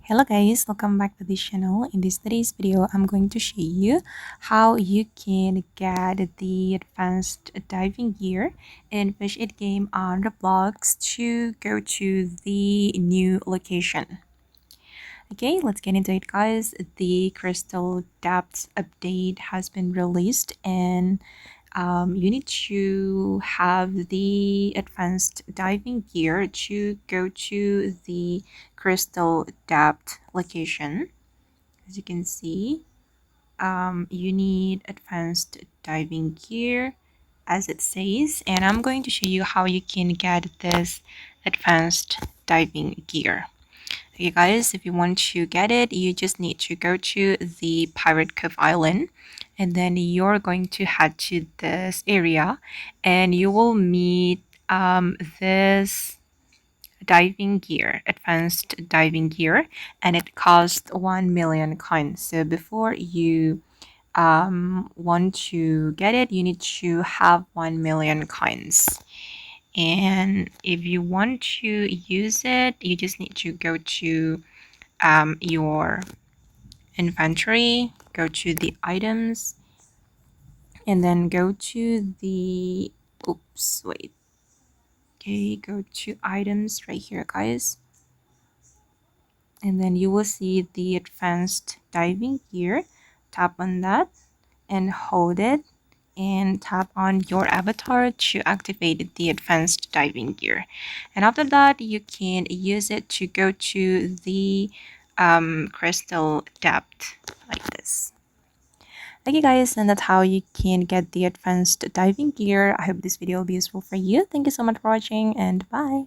Hello guys, welcome back to this channel. In today's video, I'm going to show you how you can get the advanced diving gear in Fish It game on Roblox to go to the new location. Okay, let's get into it guys. The crystal depths update has been released and you need to have the advanced diving gear to go to the crystal depth location. As you can see, you need advanced diving gear as it says, and I'm going to show you how you can get this advanced diving gear. Okay guys, if you want to get it, you just need to go to the Pirate Cove Island, and then you're going to head to this area and you will meet this diving gear, advanced diving gear, and it costs 1 million coins. So before you want to get it, you need to have 1 million coins. And if you want to use it, you just need to go to your inventory, go to the items, and then go to the oops wait okay, go to items right here guys, and then you will see the advanced diving gear. Tap on that and hold it and tap on your avatar to activate the advanced diving gear, and after that you can use it to go to the crystal depth like this. Okay guys, and that's how you can get the advanced diving gear. I hope this video will be useful for you. Thank you so much for watching and bye.